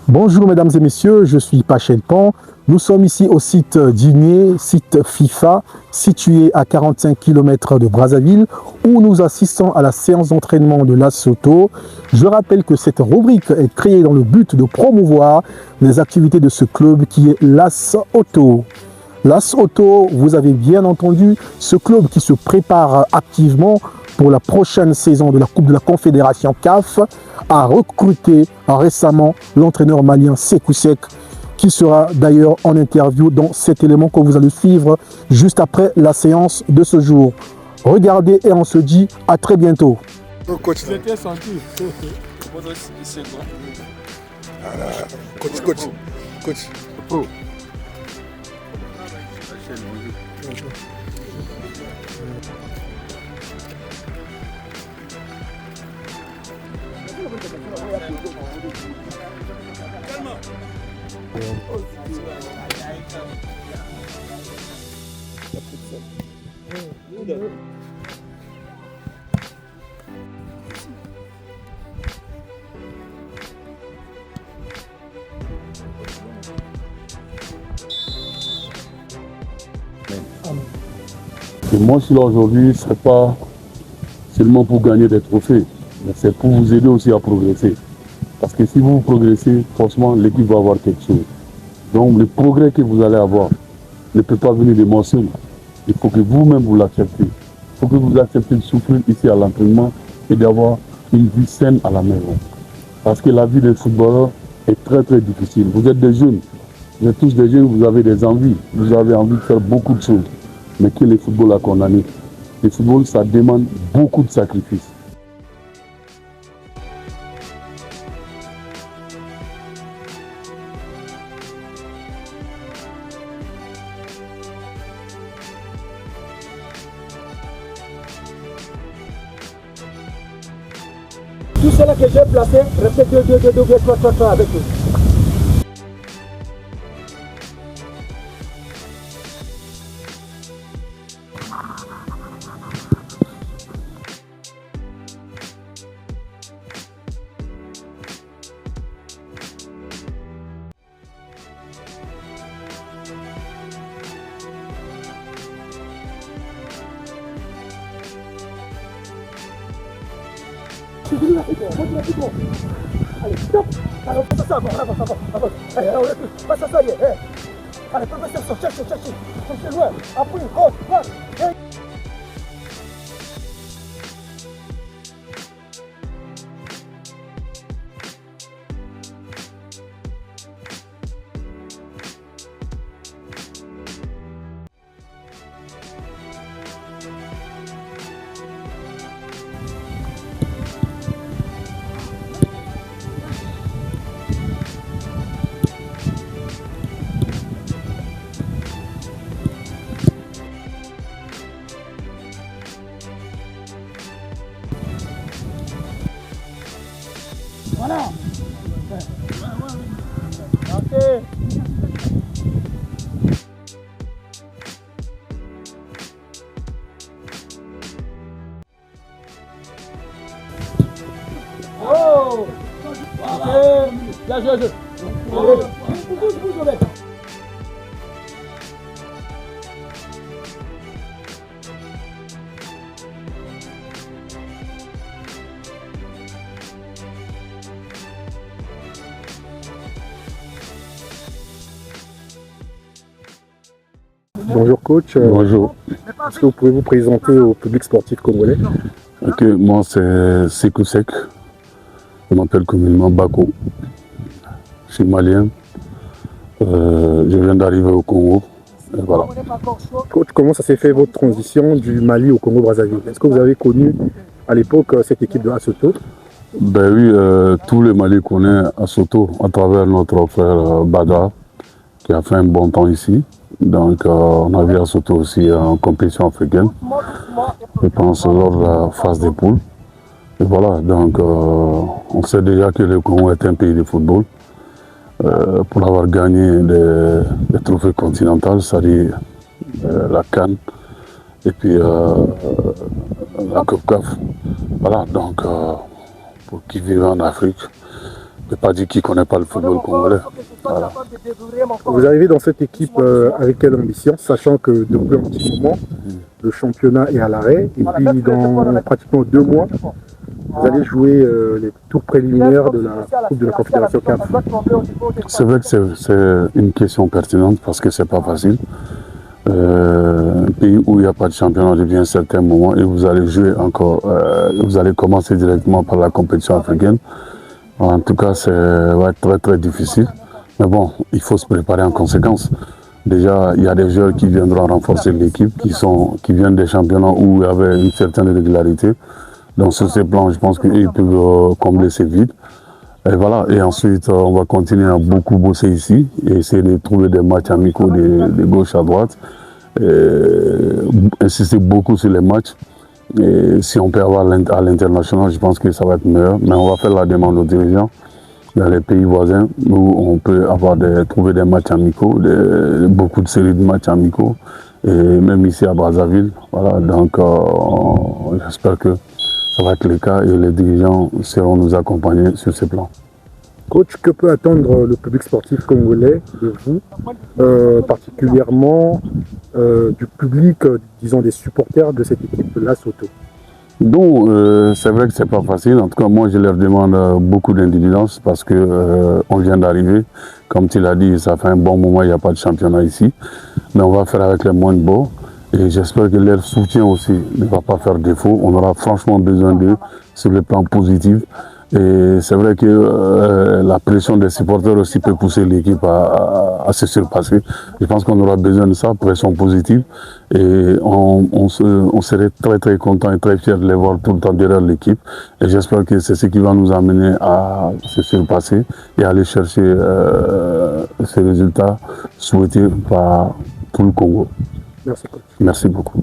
Bonjour mesdames et messieurs, je suis Pachel Pan. Nous sommes ici au site d'Igné, site FIFA, situé à 45 km de Brazzaville, où nous assistons à la séance d'entraînement de l'AS Soto. Je rappelle que cette rubrique est créée dans le but de promouvoir les activités de ce club qui est l'AS Auto. L'AS Auto, vous avez bien entendu, ce club qui se prépare activement pour la prochaine saison de la Coupe de la Confédération CAF, a recruté récemment l'entraîneur malien Sékou Seck, qui sera d'ailleurs en interview dans cet élément que vous allez suivre juste après la séance de ce jour. Regardez et on se dit à très bientôt. Coach, coach. Oh. Et moi, je suis là aujourd'hui, ce n'est pas seulement pour gagner des trophées, mais c'est pour vous aider aussi à progresser. Parce que si vous progressez, forcément, l'équipe va avoir quelque chose. Donc, le progrès que vous allez avoir ne peut pas venir de moi seul. Il faut que vous-même vous l'acceptez. Il faut que vous acceptez de souffrir ici à l'entraînement et d'avoir une vie saine à la maison. Parce que la vie des footballeurs est très très difficile. Vous êtes des jeunes, vous êtes tous des jeunes, vous avez des envies, vous avez envie de faire beaucoup de choses. Mais que le football a condamné. Le football, ça demande beaucoup de sacrifices. Tout cela que j'ai placé, répète 2, 2, 2, 2, 3, 3, 3 avec eux. Allez, stop. Alors, passe ça, avance. Allez, on recule. Passe ça, allez. Allez, professeur, cherchez. Cherchez loin. Appuie, crosse, passe. Voilà. Ok. Oh. Voilà. Bien joué. Bouge. Bonjour coach. Bonjour. Est-ce que vous pouvez vous présenter au public sportif congolais? Ok, moi c'est Sékou Seck. Je m'appelle communément Bako. Je suis malien. Je viens d'arriver au Congo. Et voilà. Coach, comment ça s'est fait votre transition du Mali au Congo-Brazzaville? Est-ce que vous avez connu à l'époque cette équipe de l'AS Auto? Ben oui, tout le Mali connaît AS Auto à travers notre frère Bada, qui a fait un bon temps ici. Donc on a vu AS Auto aussi en compétition africaine. Je pense lors de la phase des poules. Et voilà, donc on sait déjà que le Congo est un pays de football. Pour avoir gagné des trophées continentaux, c'est-à-dire la CAN et puis la Coupe CAF. Voilà, donc pour qui vivent en Afrique, ne peux pas dire qu'il ne connaît pas le football congolais. Voilà. Vous arrivez dans cette équipe avec quelle ambition, sachant que depuis un petit moment, le championnat est à l'arrêt, et puis dans pratiquement 2 mois, vous allez jouer les tours préliminaires de la Coupe de la Confédération CAF. C'est vrai que c'est une question pertinente parce que c'est pas facile. Un pays où il n'y a pas de championnat depuis un certain moment et vous allez jouer encore, vous allez commencer directement par la compétition africaine. En tout cas, ça va être très très difficile. Mais bon, il faut se préparer en conséquence. Déjà, il y a des joueurs qui viendront renforcer l'équipe, qui viennent des championnats où il y avait une certaine régularité. Donc sur ces plans, je pense qu'ils peuvent combler ces vides. Et voilà, et ensuite on va continuer à beaucoup bosser ici et essayer de trouver des matchs amicaux de gauche à droite. Insister beaucoup sur les matchs. Et si on peut avoir à l'international, je pense que ça va être meilleur. Mais on va faire la demande aux dirigeants dans les pays voisins où on peut trouver des matchs amicaux, beaucoup de séries de matchs amicaux. Et même ici à Brazzaville. Voilà, donc j'espère que ça va être le cas et les dirigeants seront nous accompagner sur ces plans. Coach, que peut attendre le public sportif congolais de vous, particulièrement du public, disons des supporters de cette équipe, la Soto? Donc, c'est vrai que c'est pas facile. En tout cas, moi, je leur demande beaucoup d'individence parce que on vient d'arriver. Comme tu l'as dit, ça fait un bon moment, il n'y a pas de championnat ici. Mais on va faire avec les moins de beaux. Et j'espère que leur soutien aussi ne va pas faire défaut. On aura franchement besoin d'eux sur le plan positif. Et c'est vrai que la pression des supporters aussi peut pousser l'équipe à se surpasser. Je pense qu'on aura besoin de ça, pression positive. Et on serait très très content et très fiers de les voir tout le temps derrière l'équipe. Et j'espère que c'est ce qui va nous amener à se surpasser et aller chercher ces résultats souhaités par tout le Congo. Merci, coach. Merci beaucoup.